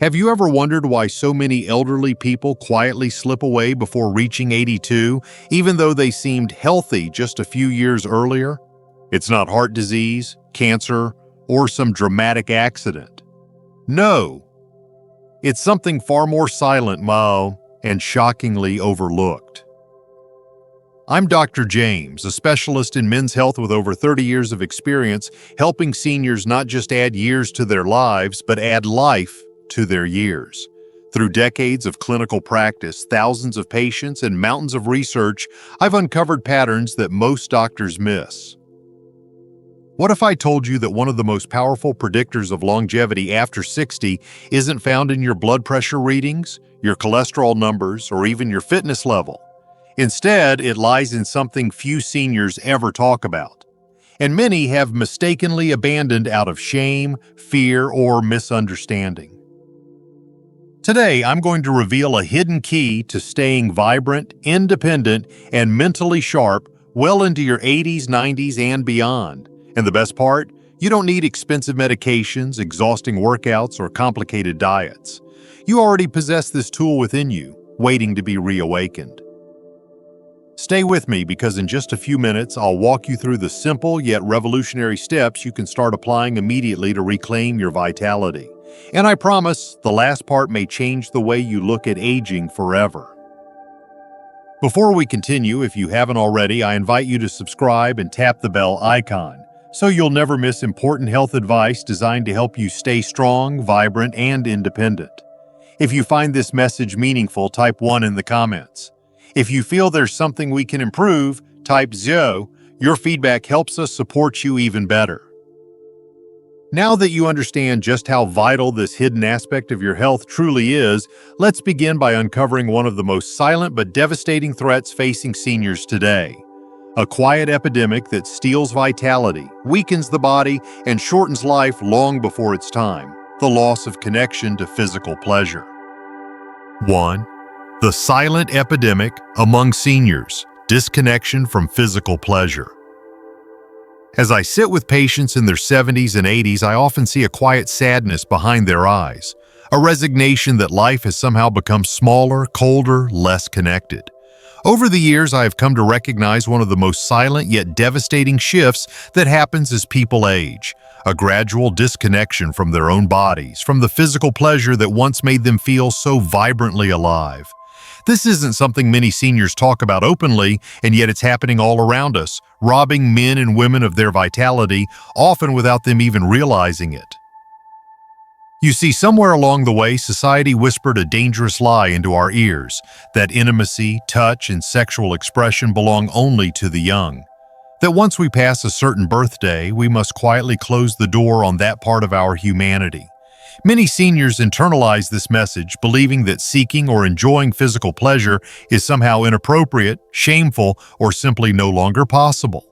Have you ever wondered why so many elderly people quietly slip away before reaching 82, even though they seemed healthy just a few years earlier? It's not heart disease, cancer, or some dramatic accident. No, it's something far more silent, and shockingly overlooked. I'm Dr. James, a specialist in men's health with over 30 years of experience, helping seniors not just add years to their lives, but add life to their years. Through decades of clinical practice, thousands of patients, and mountains of research, I've uncovered patterns that most doctors miss. What if I told you that one of the most powerful predictors of longevity after 60 isn't found in your blood pressure readings, your cholesterol numbers, or even your fitness level? Instead, it lies in something few seniors ever talk about, and many have mistakenly abandoned out of shame, fear, or misunderstanding. Today, I'm going to reveal a hidden key to staying vibrant, independent, and mentally sharp well into your 80s, 90s, and beyond. And the best part? You don't need expensive medications, exhausting workouts, or complicated diets. You already possess this tool within you, waiting to be reawakened. Stay with me because in just a few minutes, I'll walk you through the simple yet revolutionary steps you can start applying immediately to reclaim your vitality. And I promise, the last part may change the way you look at aging forever. Before we continue, if you haven't already, I invite you to subscribe and tap the bell icon, so you'll never miss important health advice designed to help you stay strong, vibrant, and independent. If you find this message meaningful, type 1 in the comments. If you feel there's something we can improve, type 0. Your feedback helps us support you even better. Now that you understand just how vital this hidden aspect of your health truly is, let's begin by uncovering one of the most silent but devastating threats facing seniors today. A quiet epidemic that steals vitality, weakens the body, and shortens life long before its time: the loss of connection to physical pleasure. 1. The silent epidemic among seniors: disconnection from physical pleasure. As I sit with patients in their 70s and 80s, I often see a quiet sadness behind their eyes, a resignation that life has somehow become smaller, colder, less connected. Over the years, I have come to recognize one of the most silent yet devastating shifts that happens as people age: a gradual disconnection from their own bodies, from the physical pleasure that once made them feel so vibrantly alive. This isn't something many seniors talk about openly, and yet it's happening all around us, robbing men and women of their vitality, often without them even realizing it. You see, somewhere along the way, society whispered a dangerous lie into our ears: that intimacy, touch, and sexual expression belong only to the young. That once we pass a certain birthday, we must quietly close the door on that part of our humanity. Many seniors internalize this message, believing that seeking or enjoying physical pleasure is somehow inappropriate, shameful, or simply no longer possible.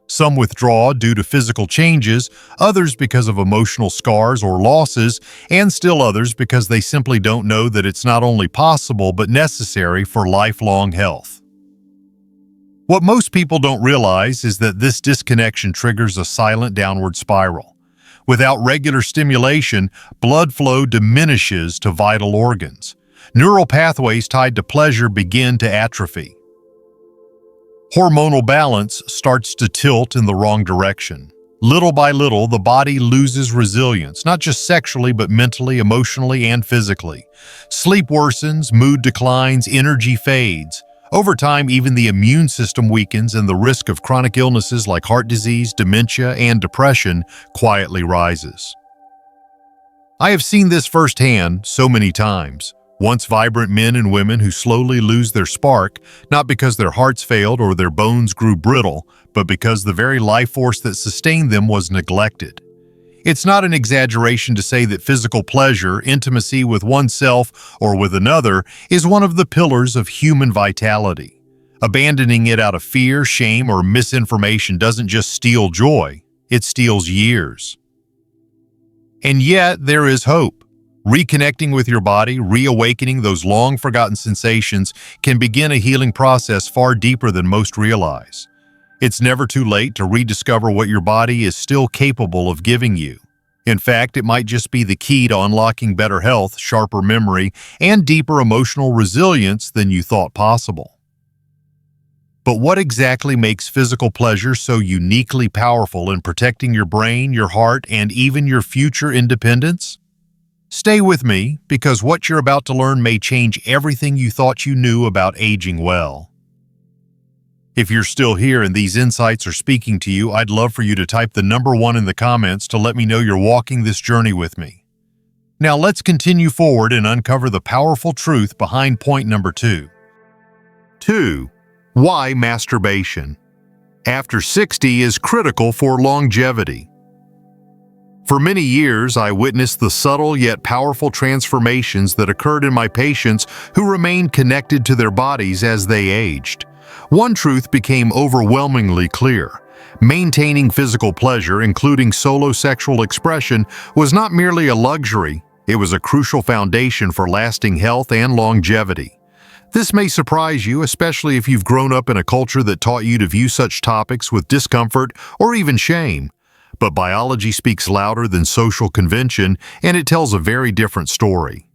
Some withdraw due to physical changes, others because of emotional scars or losses, and still others because they simply don't know that it's not only possible but necessary for lifelong health. What most people don't realize is that this disconnection triggers a silent downward spiral. Without regular stimulation, blood flow diminishes to vital organs. Neural pathways tied to pleasure begin to atrophy. Hormonal balance starts to tilt in the wrong direction. Little by little, the body loses resilience, not just sexually, but mentally, emotionally, and physically. Sleep worsens, mood declines, energy fades. Over time, even the immune system weakens, and the risk of chronic illnesses like heart disease, dementia, and depression quietly rises. I have seen this firsthand so many times. Once vibrant men and women who slowly lose their spark, not because their hearts failed or their bones grew brittle, but because the very life force that sustained them was neglected. It's not an exaggeration to say that physical pleasure, intimacy with oneself or with another, is one of the pillars of human vitality. Abandoning it out of fear, shame, or misinformation doesn't just steal joy, it steals years. And yet, there is hope. Reconnecting with your body, reawakening those long-forgotten sensations, can begin a healing process far deeper than most realize. It's never too late to rediscover what your body is still capable of giving you. In fact, it might just be the key to unlocking better health, sharper memory, and deeper emotional resilience than you thought possible. But what exactly makes physical pleasure so uniquely powerful in protecting your brain, your heart, and even your future independence? Stay with me, because what you're about to learn may change everything you thought you knew about aging well. If you're still here and these insights are speaking to you, I'd love for you to type the number 1 in the comments to let me know you're walking this journey with me. Now let's continue forward and uncover the powerful truth behind point number 2. 2. Why masturbation after 60 is critical for longevity. For many years, I witnessed the subtle yet powerful transformations that occurred in my patients who remained connected to their bodies as they aged. One truth became overwhelmingly clear. Maintaining physical pleasure, including solo sexual expression, was not merely a luxury, it was a crucial foundation for lasting health and longevity. This may surprise you, especially if you've grown up in a culture that taught you to view such topics with discomfort or even shame. But biology speaks louder than social convention, and it tells a very different story.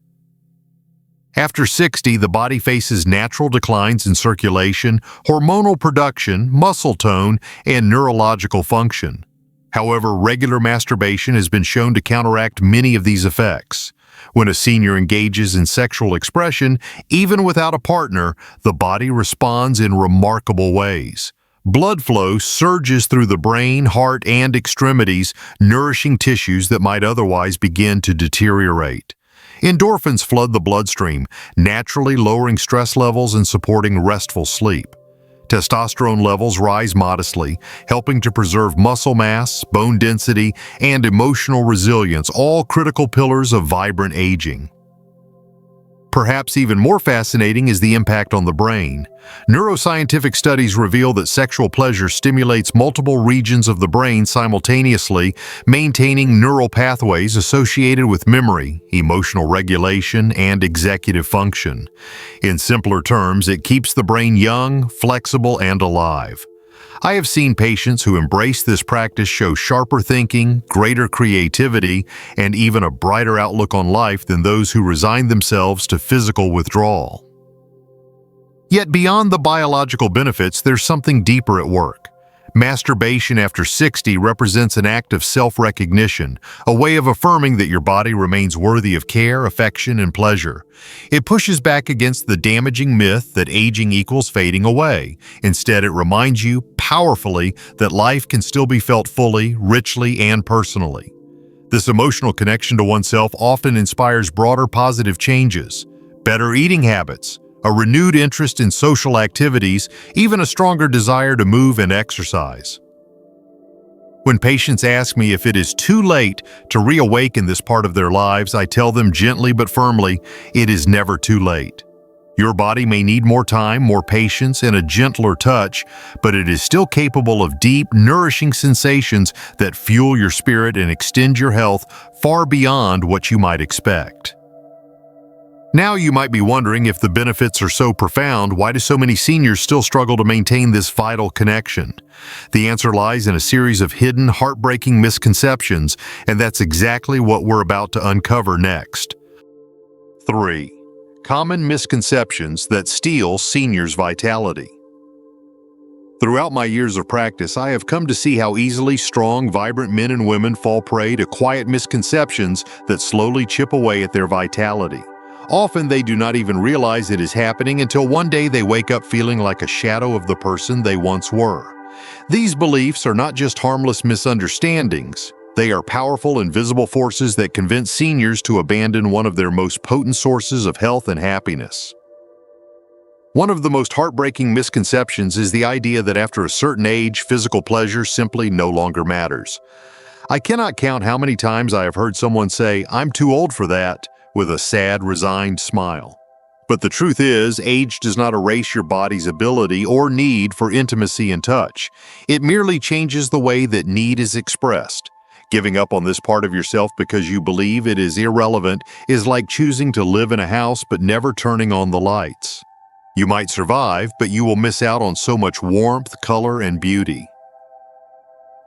After 60, the body faces natural declines in circulation, hormonal production, muscle tone, and neurological function. However, regular masturbation has been shown to counteract many of these effects. When a senior engages in sexual expression, even without a partner, the body responds in remarkable ways. Blood flow surges through the brain, heart, and extremities, nourishing tissues that might otherwise begin to deteriorate. Endorphins flood the bloodstream, naturally lowering stress levels and supporting restful sleep. Testosterone levels rise modestly, helping to preserve muscle mass, bone density, and emotional resilience, all critical pillars of vibrant aging. Perhaps even more fascinating is the impact on the brain. Neuroscientific studies reveal that sexual pleasure stimulates multiple regions of the brain simultaneously, maintaining neural pathways associated with memory, emotional regulation, and executive function. In simpler terms, it keeps the brain young, flexible, and alive. I have seen patients who embrace this practice show sharper thinking, greater creativity, and even a brighter outlook on life than those who resign themselves to physical withdrawal. Yet beyond the biological benefits, there's something deeper at work. Masturbation after 60 represents an act of self-recognition, a way of affirming that your body remains worthy of care, affection, and pleasure. It pushes back against the damaging myth that aging equals fading away. Instead, it reminds you powerfully that life can still be felt fully, richly, and personally. This emotional connection to oneself often inspires broader positive changes, better eating habits, a renewed interest in social activities, even a stronger desire to move and exercise. When patients ask me if it is too late to reawaken this part of their lives, I tell them gently but firmly, it is never too late. Your body may need more time, more patience, and a gentler touch, but it is still capable of deep, nourishing sensations that fuel your spirit and extend your health far beyond what you might expect. Now you might be wondering, if the benefits are so profound, why do so many seniors still struggle to maintain this vital connection? The answer lies in a series of hidden, heartbreaking misconceptions, and that's exactly what we're about to uncover next. 3. Common misconceptions that steal seniors' vitality. Throughout my years of practice, I have come to see how easily strong, vibrant men and women fall prey to quiet misconceptions that slowly chip away at their vitality. Often they do not even realize it is happening until one day they wake up feeling like a shadow of the person they once were. These beliefs are not just harmless misunderstandings. They are powerful, invisible forces that convince seniors to abandon one of their most potent sources of health and happiness. One of the most heartbreaking misconceptions is the idea that after a certain age, physical pleasure simply no longer matters. I cannot count how many times I have heard someone say, "I'm too old for that," with a sad, resigned smile. But the truth is, age does not erase your body's ability or need for intimacy and touch. It merely changes the way that need is expressed. Giving up on this part of yourself because you believe it is irrelevant is like choosing to live in a house but never turning on the lights. You might survive, but you will miss out on so much warmth, color, and beauty.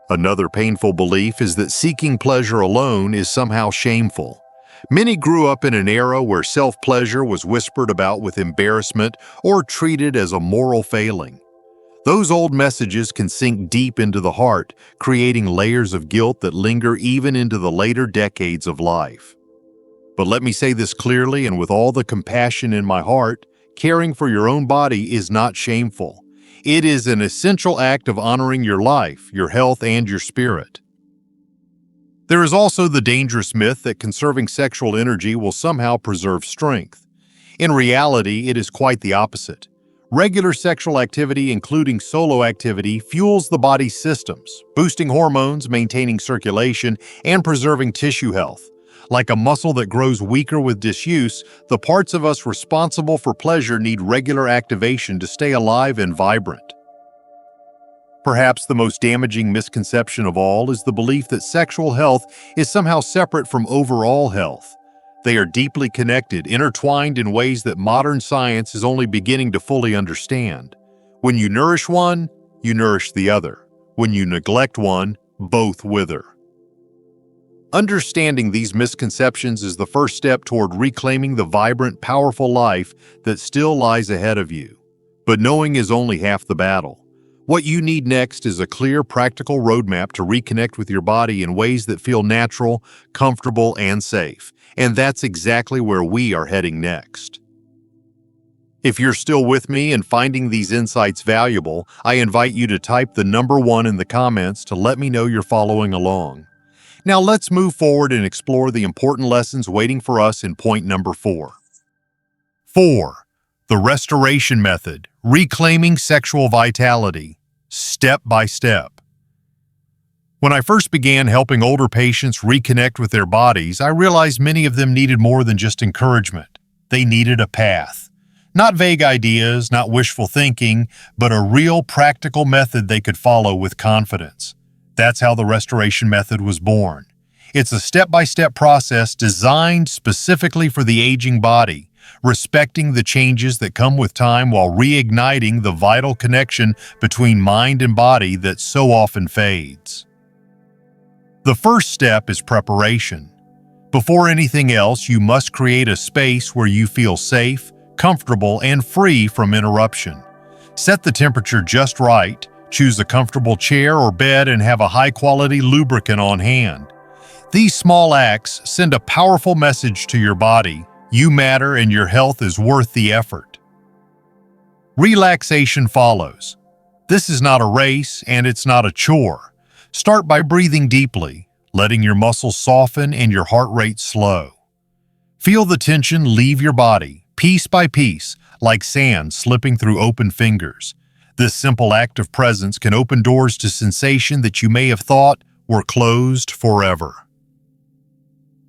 Another painful belief is that seeking pleasure alone is somehow shameful. Many grew up in an era where self-pleasure was whispered about with embarrassment or treated as a moral failing. Those old messages can sink deep into the heart, creating layers of guilt that linger even into the later decades of life. But let me say this clearly and with all the compassion in my heart, caring for your own body is not shameful. It is an essential act of honoring your life, your health, and your spirit. There is also the dangerous myth that conserving sexual energy will somehow preserve strength. In reality, it is quite the opposite. Regular sexual activity, including solo activity, fuels the body's systems, boosting hormones, maintaining circulation, and preserving tissue health. Like a muscle that grows weaker with disuse, the parts of us responsible for pleasure need regular activation to stay alive and vibrant. Perhaps the most damaging misconception of all is the belief that sexual health is somehow separate from overall health. They are deeply connected, intertwined in ways that modern science is only beginning to fully understand. When you nourish one, you nourish the other. When you neglect one, both wither. Understanding these misconceptions is the first step toward reclaiming the vibrant, powerful life that still lies ahead of you. But knowing is only half the battle. What you need next is a clear, practical roadmap to reconnect with your body in ways that feel natural, comfortable, and safe. And that's exactly where we are heading next. If you're still with me and finding these insights valuable, I invite you to type the number 1 in the comments to let me know you're following along. Now let's move forward and explore the important lessons waiting for us in point number 4. 4. The restoration method, reclaiming sexual vitality, step by step. When I first began helping older patients reconnect with their bodies, I realized many of them needed more than just encouragement. They needed a path. Not vague ideas, not wishful thinking, but a real practical method they could follow with confidence. That's how the restoration method was born. It's a step-by-step process designed specifically for the aging body, respecting the changes that come with time while reigniting the vital connection between mind and body that so often fades. The first step is preparation. Before anything else, you must create a space where you feel safe, comfortable, and free from interruption. Set the temperature just right, choose a comfortable chair or bed, and have a high-quality lubricant on hand. These small acts send a powerful message to your body. You matter and your health is worth the effort. Relaxation follows. This is not a race and it's not a chore. Start by breathing deeply, letting your muscles soften and your heart rate slow. Feel the tension leave your body, piece by piece, like sand slipping through open fingers. This simple act of presence can open doors to sensation that you may have thought were closed forever.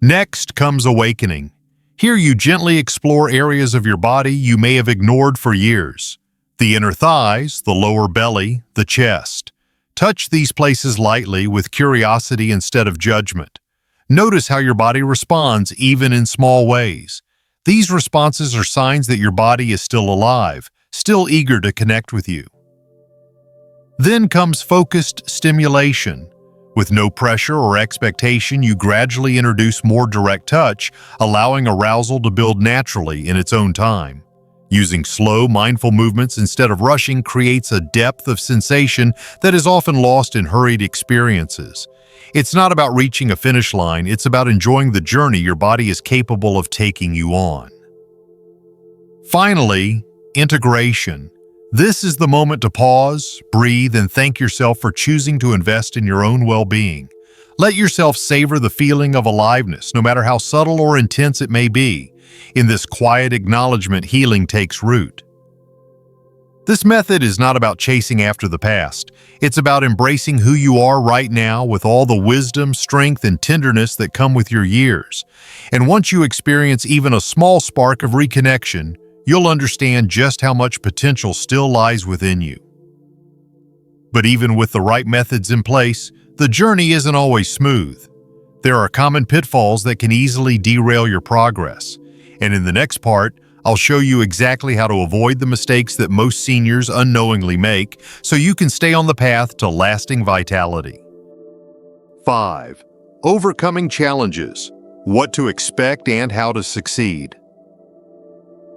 Next comes awakening. Here you gently explore areas of your body you may have ignored for years. The inner thighs, the lower belly, the chest. Touch these places lightly with curiosity instead of judgment. Notice how your body responds even in small ways. These responses are signs that your body is still alive, still eager to connect with you. Then comes focused stimulation. With no pressure or expectation, you gradually introduce more direct touch, allowing arousal to build naturally in its own time. Using slow, mindful movements instead of rushing creates a depth of sensation that is often lost in hurried experiences. It's not about reaching a finish line, it's about enjoying the journey your body is capable of taking you on. Finally, integration. This is the moment to pause, breathe, and thank yourself for choosing to invest in your own well-being. Let yourself savor the feeling of aliveness, no matter how subtle or intense it may be. In this quiet acknowledgement, healing takes root. This method is not about chasing after the past. It's about embracing who you are right now with all the wisdom, strength, and tenderness that come with your years. And once you experience even a small spark of reconnection, you'll understand just how much potential still lies within you. But even with the right methods in place, the journey isn't always smooth. There are common pitfalls that can easily derail your progress. And in the next part, I'll show you exactly how to avoid the mistakes that most seniors unknowingly make so you can stay on the path to lasting vitality. 5. Overcoming challenges. What to expect and how to succeed.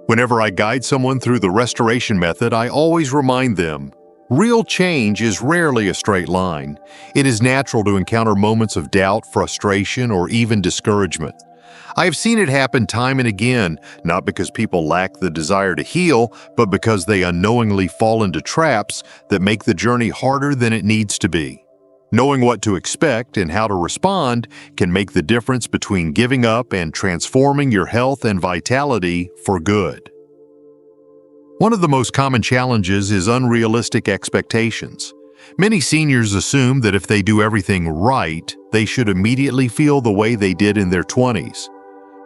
Whenever I guide someone through the restoration method, I always remind them, real change is rarely a straight line. It is natural to encounter moments of doubt, frustration, or even discouragement. I have seen it happen time and again, not because people lack the desire to heal, but because they unknowingly fall into traps that make the journey harder than it needs to be. Knowing what to expect and how to respond can make the difference between giving up and transforming your health and vitality for good. One of the most common challenges is unrealistic expectations. Many seniors assume that if they do everything right, they should immediately feel the way they did in their 20s.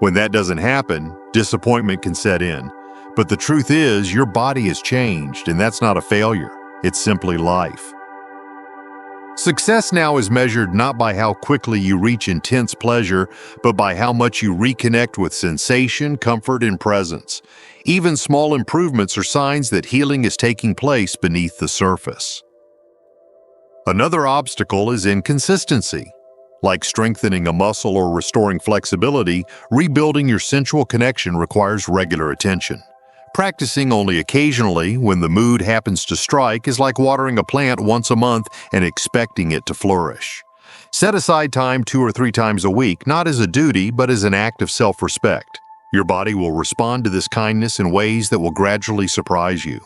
When that doesn't happen, disappointment can set in. But the truth is, your body has changed, and that's not a failure. It's simply life. Success now is measured not by how quickly you reach intense pleasure, but by how much you reconnect with sensation, comfort, and presence. Even small improvements are signs that healing is taking place beneath the surface. Another obstacle is inconsistency. Like strengthening a muscle or restoring flexibility, rebuilding your sensual connection requires regular attention. Practicing only occasionally, when the mood happens to strike, is like watering a plant once a month and expecting it to flourish. Set aside time 2 or 3 times a week, not as a duty, but as an act of self-respect. Your body will respond to this kindness in ways that will gradually surprise you.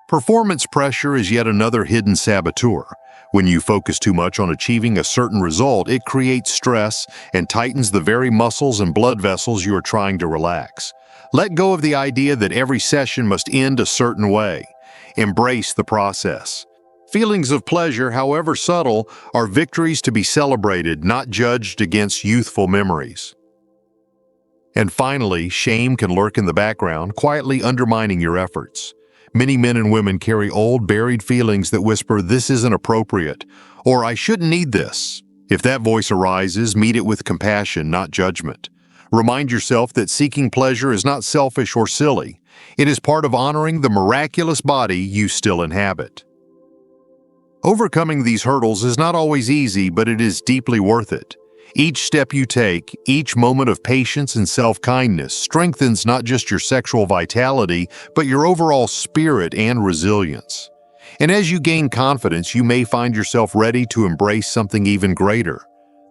Performance pressure is yet another hidden saboteur. When you focus too much on achieving a certain result, it creates stress and tightens the very muscles and blood vessels you are trying to relax. Let go of the idea that every session must end a certain way. Embrace the process. Feelings of pleasure, however subtle, are victories to be celebrated, not judged against youthful memories. And finally, shame can lurk in the background, quietly undermining your efforts. Many men and women carry old, buried feelings that whisper, "This isn't appropriate," or "I shouldn't need this." If that voice arises, meet it with compassion, not judgment. Remind yourself that seeking pleasure is not selfish or silly. It is part of honoring the miraculous body you still inhabit. Overcoming these hurdles is not always easy, but it is deeply worth it. Each step you take, each moment of patience and self-kindness strengthens not just your sexual vitality, but your overall spirit and resilience. And as you gain confidence, you may find yourself ready to embrace something even greater: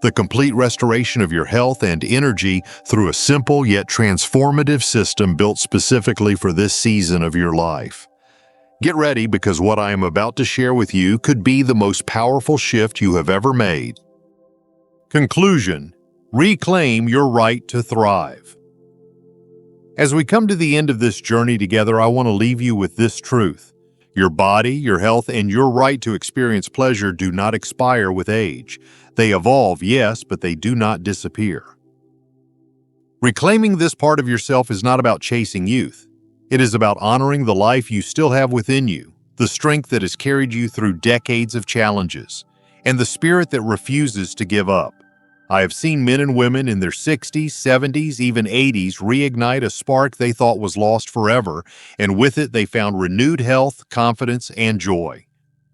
the complete restoration of your health and energy through a simple yet transformative system built specifically for this season of your life. Get ready, because what I am about to share with you could be the most powerful shift you have ever made. Conclusion: reclaim your right to thrive. As we come to the end of this journey together, I want to leave you with this truth. Your body, your health, and your right to experience pleasure do not expire with age. They evolve, yes, but they do not disappear. Reclaiming this part of yourself is not about chasing youth. It is about honoring the life you still have within you, the strength that has carried you through decades of challenges, and the spirit that refuses to give up. I have seen men and women in their 60s, 70s, even 80s reignite a spark they thought was lost forever, and with it they found renewed health, confidence, and joy.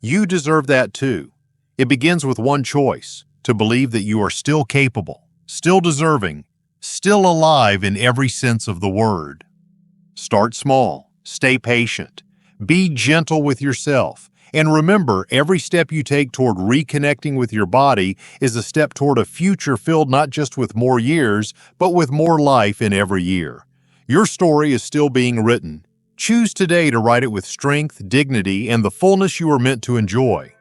You deserve that too. It begins with one choice: to believe that you are still capable, still deserving, still alive in every sense of the word. Start small, stay patient, be gentle with yourself, and remember, every step you take toward reconnecting with your body is a step toward a future filled not just with more years, but with more life in every year. Your story is still being written. Choose today to write it with strength, dignity, and the fullness you are meant to enjoy.